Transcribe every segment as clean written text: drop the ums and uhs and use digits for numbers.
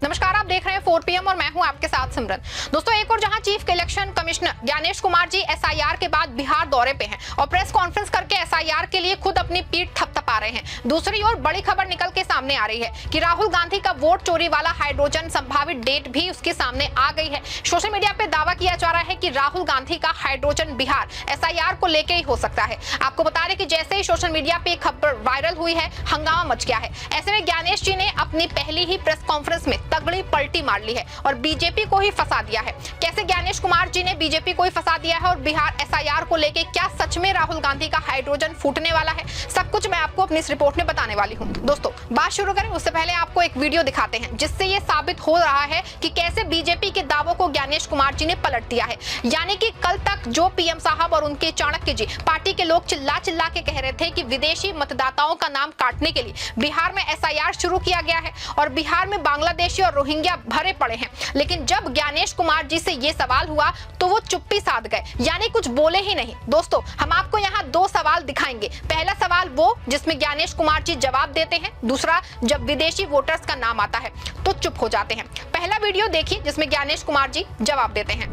नमस्कार, आप देख रहे हैं 4 PM और मैं हूं आपके साथ सिमरन। दोस्तों, एक और जहां chief election commissioner Gyanesh Kumar ji SIR के बाद बिहार दौरे पे हैं और प्रेस कॉन्फ्रेंस करके एसआईआर के लिए खुद अपनी पीठ थपथपा रहे हैं। दूसरी ओर बड़ी खबर निकल के सामने आ रही है कि राहुल गांधी का वोट चोरी वाला हाइड्रोजन संभावित डेट भी उसके सामने आ गई है। सोशल मीडिया पे दावा किया जा रहा है कि राहुल गांधी का हाइड्रोजन बिहार एसआईआर को लेकर ही हो सकता है। आपको बता दें कि जैसे ही सोशल मीडिया पे खबर वायरल हुई है, हंगामा मच गया है। ऐसे में ज्ञानेश जी ने अपनी पहली ही प्रेस कॉन्फ्रेंस में तगड़ी पलटी मार ली है और बीजेपी को ही फंसा दिया है। कैसे ज्ञानेश कुमार जी ने बीजेपी को ही फंसा दिया है और बिहार एसआईआर को लेके क्या सच में राहुल गांधी का हाइड्रोजन फूटने वाला है, सब कुछ मैं आपको अपनी इस रिपोर्ट में बताने वाली हूं। दोस्तों, बात शुरू करें उससे पहले आपको एक वीडियो दिखाते हैं जिससे ये साबित हो रहा है कि कैसे बीजेपी के दावों को ज्ञानेश कुमार जी ने पलट दिया है। यानी कि कल तक जो पीएम साहब और उनके चाणक्य जी पार्टी के लोग चिल्ला चिल्ला के कह रहे थे कि विदेशी मतदाताओं का नाम काटने के लिए बिहार में एसआईआर शुरू किया गया है और बिहार में बांग्लादेशी और रोहिंग्या भरे पड़े हैं, लेकिन जब ज्ञानेश कुमार जी से ये सवाल हुआ तो वो चुप्पी साध गए, यानी कुछ बोले ही नहीं। दोस्तों, हम आपको यहाँ दो सवाल दिखाएंगे। पहला सवाल वो जिसमें ज्ञानेश कुमार जी जवाब देते हैं, दूसरा जब विदेशी वोटर्स का नाम आता है तो चुप हो जाते हैं। पहला वीडियो देखिए जिसमें ज्ञानेश कुमार जी जवाब देते हैं।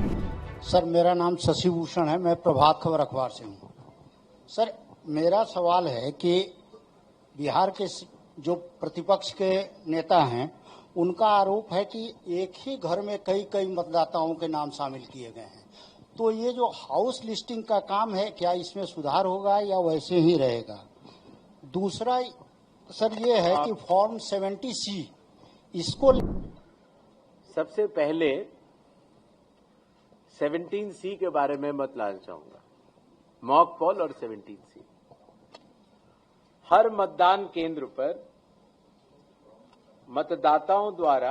सर, मेरा नाम शशि भूषण है, मैं प्रभात खबर अखबार से हूँ। सर, मेरा सवाल है कि बिहार के जो प्रतिपक्ष के नेता हैं उनका आरोप है कि एक ही घर में कई कई मतदाताओं के नाम शामिल किए गए हैं। तो ये जो हाउस लिस्टिंग का काम है, क्या इसमें सुधार होगा या वैसे ही रहेगा? दूसरा सर ये है कि फॉर्म 70C इसको सबसे पहले 17C के बारे में मतलाना चाहूंगा। मॉक पोल और 17C। हर मतदान केंद्र पर मतदाताओं द्वारा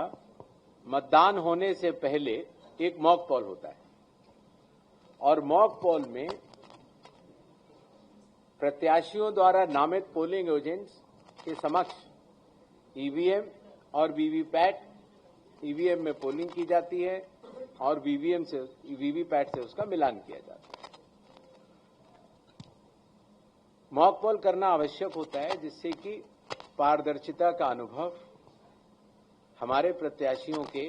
मतदान होने से पहले एक मॉक पोल होता है और मॉक पोल में प्रत्याशियों द्वारा नामित पोलिंग एजेंट्स के समक्ष ईवीएम और वीवीपैट, ईवीएम में पोलिंग की जाती है और वीवीपैट से उसका मिलान किया जाता है। मॉक पोल करना आवश्यक होता है जिससे कि पारदर्शिता का अनुभव हमारे प्रत्याशियों के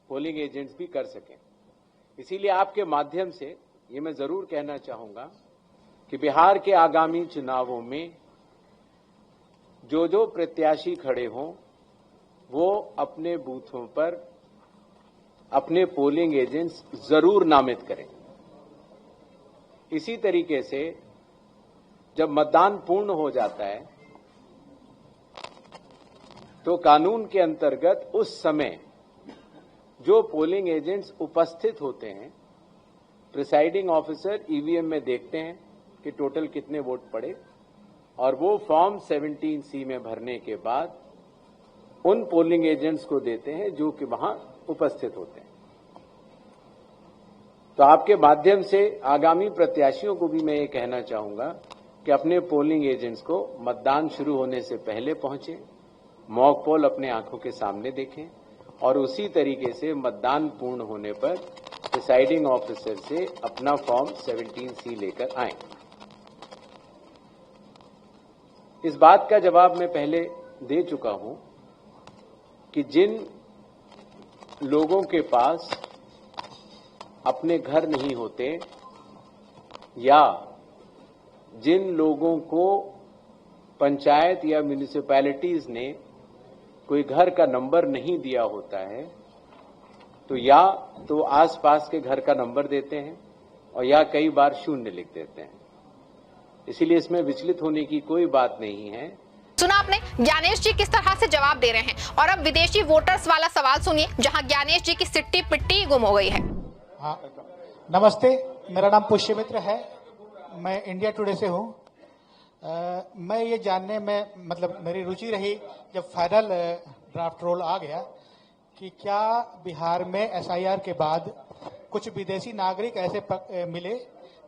पोलिंग एजेंट्स भी कर सकें। इसीलिए आपके माध्यम से ये मैं जरूर कहना चाहूंगा कि बिहार के आगामी चुनावों में जो जो प्रत्याशी खड़े हों वो अपने बूथों पर अपने पोलिंग एजेंट्स जरूर नामित करें। इसी तरीके से जब मतदान पूर्ण हो जाता है तो कानून के अंतर्गत उस समय जो पोलिंग एजेंट्स उपस्थित होते हैं, प्रिसाइडिंग ऑफिसर ईवीएम में देखते हैं कि टोटल कितने वोट पड़े और वो फॉर्म 17C में भरने के बाद उन पोलिंग एजेंट्स को देते हैं जो कि वहां उपस्थित होते हैं। तो आपके माध्यम से आगामी प्रत्याशियों को भी मैं ये कहना चाहूंगा कि अपने पोलिंग एजेंट्स को मतदान शुरू होने से पहले पहुंचे, मॉक पोल अपने आंखों के सामने देखें और उसी तरीके से मतदान पूर्ण होने पर प्रिसाइडिंग ऑफिसर से अपना फॉर्म 17C लेकर आएं। इस बात का जवाब मैं पहले दे चुका हूं कि जिन लोगों के पास अपने घर नहीं होते या जिन लोगों को पंचायत या म्युनिसिपैलिटीज ने कोई घर का नंबर नहीं दिया होता है तो या तो आसपास के घर का नंबर देते हैं और या कई बार 0 लिख देते हैं। इसीलिए इसमें विचलित होने की कोई बात नहीं है। सुना आपने ज्ञानेश जी किस तरह से जवाब दे रहे हैं। और अब विदेशी वोटर्स वाला सवाल सुनिए जहां ज्ञानेश जी की सिट्टी पिट्टी गुम हो गई है। हाँ, नमस्ते, मेरा नाम पुष्य मित्र है, मैं इंडिया टुडे से हूँ। मैं ये जानने में मेरी रुचि रही जब फाइनल ड्राफ्ट रोल आ गया कि क्या बिहार में एसआईआर के बाद कुछ विदेशी नागरिक ऐसे मिले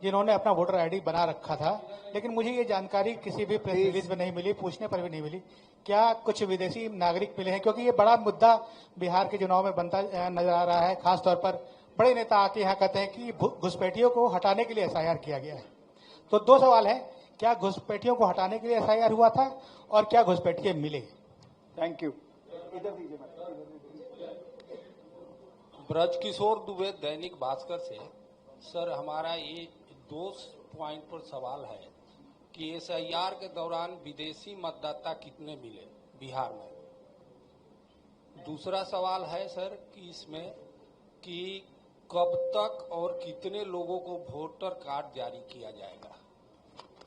जिन्होंने अपना वोटर आईडी बना रखा था, लेकिन मुझे ये जानकारी किसी भी प्रेस रिलीज में नहीं मिली, पूछने पर भी नहीं मिली। क्या कुछ विदेशी नागरिक मिले हैं? क्योंकि ये बड़ा मुद्दा बिहार के चुनाव में बनता नजर आ रहा है। खासतौर पर बड़े नेता आके यहाँ कहते हैं कि घुसपैठियों को हटाने के लिए एसआईआर किया गया है। तो दो सवाल है, क्या घुसपैठियों को हटाने के लिए एसआईआर हुआ था और क्या घुसपैठिए मिले? Thank you. ब्रजकिशोर दुबे, दैनिक भास्कर से। सर, हमारा ये 2 पॉइंट पर सवाल है कि एसआईआर के दौरान विदेशी मतदाता कितने मिले बिहार में। दूसरा सवाल है सर कि इसमें कि कब तक और कितने लोगों को वोटर कार्ड जारी किया जाएगा।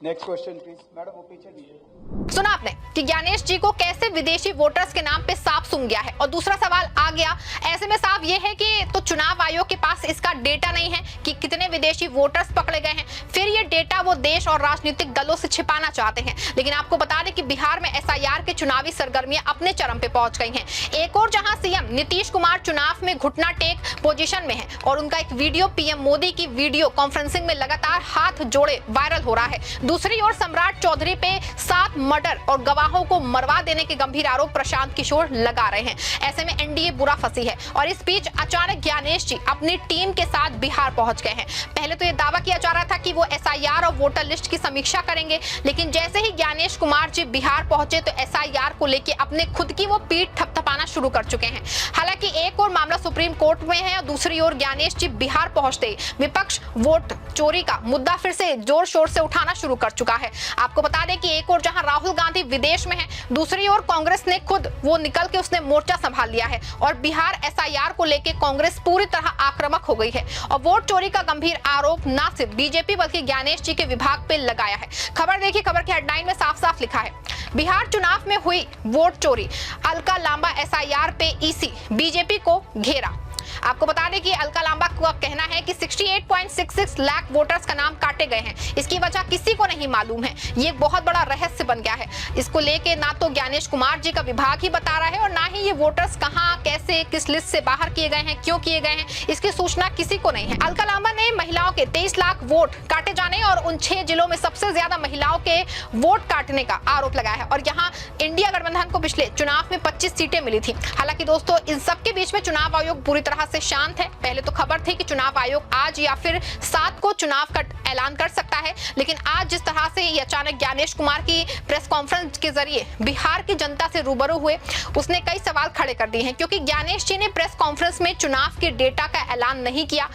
नेक्स्ट क्वेश्चन प्लीज मैडम, वो पीछे दीजिए। सुना आपने कि ज्ञानेश जी को कैसे विदेशी वोटर्स के नाम पे साफ सूंघ गया है। और दूसरा सवाल आ गया, ऐसे में साफ ये है कि तो चुनाव आयोग के पास इसका डेटा नहीं है कि कितने विदेशी वोटर्स पकड़े गए हैं, फिर ये डेटा वो देश और राजनीतिक दलों से छिपाना चाहते हैं। लेकिन आपको बता दें कि बिहार में एसआईआर के चुनावी सरगर्मियां अपने चरम पे पहुंच गई हैं। एक और जहां सीएम नीतीश कुमार चुनाव में घुटना टेक पोजीशन में है और उनका एक वीडियो पीएम मोदी की वीडियो कॉन्फ्रेंसिंग में लगातार हाथ जोड़े वायरल हो रहा है। दूसरी ओर सम्राट चौधरी पे 7 मर्डर और गवाहों को मरवा देने के गंभीर आरोप प्रशांत किशोर लगा रहे हैं। ऐसे में एनडीए बुरा फंसी है और इस बीच अचानक ज्ञानेश जी अपनी टीम के साथ बिहार पहुंच गए हैं। पहले तो यह दावा किया जा रहा था कि वो एसआईआर और वोटर लिस्ट की समीक्षा करेंगे, लेकिन जैसे ही ज्ञानेश कुमार जी बिहार पहुंचे तो एसआईआर को लेकर अपने खुद की वो पीठ थपथपाना शुरू कर चुके हैं। हालांकि एक और मामला सुप्रीम कोर्ट में है और दूसरी ओर ज्ञानेश जी बिहार पहुंचते विपक्ष वोट चोरी का मुद्दा फिर से जोर शोर से उठाना शुरू कर चुका है। आपको बता दें कि एक और जहां राहुल गांधी विदेश में है, दूसरी ओर कांग्रेस ने खुद वो निकल के उसने मोर्चा संभाल लिया है और बिहार एसआईआर को लेकर कांग्रेस पूरी तरह आक्रामक हो गई है और वोट चोरी का गंभीर आरोप न सिर्फ बीजेपी बल्कि ज्ञानेश जी के विभाग पे लगाया है। खबर देखिए, खबर की हेडलाइन में साफ साफ लिखा है, बिहार चुनाव में हुई वोट चोरी, अलका लांबा एसआईआर पे ईसी, बीजेपी को घेरा। आपको बता दें कि अलका लांबा का कहना है कि 68.66 लाख वोटर्स का नाम काटे गए हैं। इसकी वजह किसी को नहीं मालूम है। ये बहुत बड़ा रहस्य बन गया है। इसको लेके ना तो ज्ञानेश कुमार जी का विभाग ही बता रहा है और ना ही ये वोटर्स कहां, कैसे, किस लिस्ट से बाहर किए गए हैं, क्यों किए गए हैं, इसकी सूचना किसी को नहीं है। अलका लांबा ने महिलाओं के 23 लाख वोट काटे जाने और उन 6 जिलों में सबसे ज्यादा महिलाओं के वोट काटने का आरोप लगाया है और यहाँ इंडिया गठबंधन को पिछले चुनाव में 25 सीटें मिली थी। हालांकि दोस्तों, इन सबके बीच में चुनाव आयोग पूरी तरह से शांत है। पहले तो खबर थी कि चुनाव आयोग आज या फिर 7 को चुनाव का ऐलान कर सकता है, लेकिन आज जिस तरह से ये अचानक ज्ञानेश कुमार की प्रेस कॉन्फ्रेंस के जरिए बिहार की जनता से रूबरू हुए, उसने कई सवाल खड़े कर दिए हैं। क्योंकि ज्ञानेश जी ने प्रेस कॉन्फ्रेंस में चुनाव के डेटा का ऐलान नहीं किया।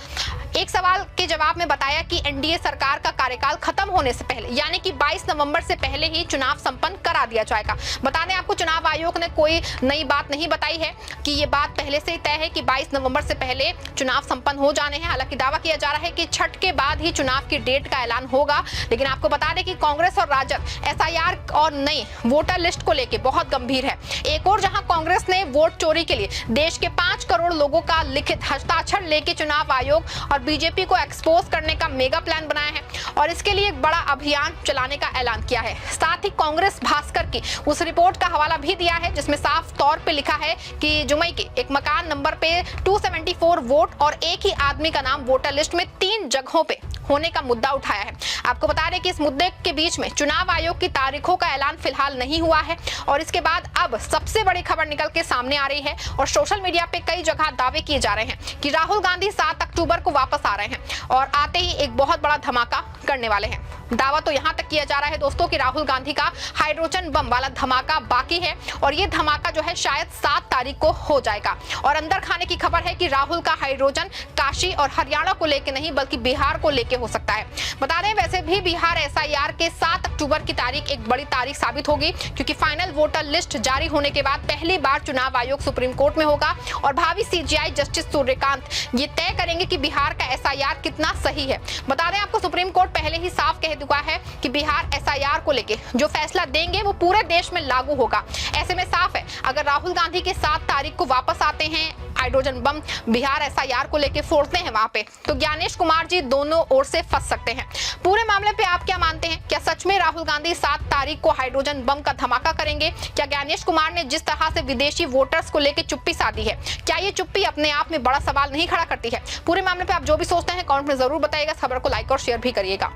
एक सवाल के जवाब में बताया कि एनडीए सरकार का कार्यकाल खत्म होने से पहले यानी कि 22 नवंबर से पहले ही चुनाव संपन्न करा दिया जाएगा। बता दें आपको, चुनाव आयोग ने कोई नई बात नहीं बताई है कि ये बात पहले से ही तय है कि 22 नवंबर से पहले चुनाव संपन्न हो जाने हैं। हालांकि दावा किया जा रहा है कि छठ के बाद ही चुनाव की डेट का ऐलान होगा। लेकिन आपको बता दें कि कांग्रेस और राजद एसआईआर और नई वोटर लिस्ट को लेकर बहुत गंभीर है। एक और जहां कांग्रेस ने वोट चोरी के लिए देश के 5 करोड़ लोगों का लिखित हस्ताक्षर लेके चुनाव आयोग और बीजेपी को एक्सपोज करने का मेगा प्लान बनाया है और इसके लिए एक बड़ा अभियान चलाने का ऐलान किया है। साथ ही कांग्रेस भास्कर की उस रिपोर्ट का हवाला भी दिया है जिसमें साफ तौर पे लिखा है कि जुमई के एक मकान नंबर पे 274 वोट और एक ही आदमी का नाम वोटर लिस्ट में 3 जगहों पे होने का मुद्दा उठाया है। आपको बता दें कि इस मुद्दे के बीच में चुनाव आयोग की तारीखों का ऐलान फिलहाल नहीं हुआ है और इसके बाद अब सबसे बड़ी खबर निकल के सामने आ रही है और सोशल मीडिया पे कई जगह दावे किए जा रहे हैं कि राहुल गांधी 7 अक्टूबर को वापस आ रहे हैं और आते ही एक बहुत बड़ा धमाका करने वाले हैं। दावा तो यहां तक किया जा रहा है दोस्तों कि राहुल गांधी का हाइड्रोजन बम वाला धमाका बाकी है और ये धमाका जो है शायद 7 तारीख को हो जाएगा। और अंदर खाने की खबर है कि राहुल का हाइड्रोजन काशी और हरियाणा को लेकर नहीं बल्कि बिहार को लेकर हो सकता है। बता दें वैसे भी बिहार एसआईआर के 7 अक्टूबर की तारीख एक बड़ी तारीख साबित होगी क्योंकि फाइनल वोटर लिस्ट जारी होने के बाद पहली बार चुनाव आयोग सुप्रीम कोर्ट में होगा और भावी सीजीआई जस्टिस सूर्यकांत ये तय करेंगे कि बिहार का एसआईआर कितना सही है। बता दें आपको, सुप्रीम कोर्ट पहले ही साफ कह चुका है कि बिहार एसआईआर को लेकर जो फैसला देंगे वो पूरे देश में लागू होगा। ऐसे में साफ है, अगर राहुल गांधी के 7 तारीख को वापस आते हैं, हाइड्रोजन बम बिहार एसआईआर को लेकर फोड़ते हैं वहां पे, तो ज्ञानेश कुमार जी दोनों ओर से फंस सकते हैं। पूरे मामले पे आप क्या मानते हैं? क्या सच में राहुल गांधी 7 तारीख को हाइड्रोजन बम का धमाका करेंगे? क्या ज्ञानेश कुमार ने जिस तरह से विदेशी वोटर्स को लेकर चुप्पी साधी है, क्या ये चुप्पी अपने आप में बड़ा सवाल नहीं खड़ा करती है? पूरे मामले पे आप जो भी सोचते हैं कमेंट में जरूर बताइएगा। खबर को लाइक और शेयर भी करिएगा।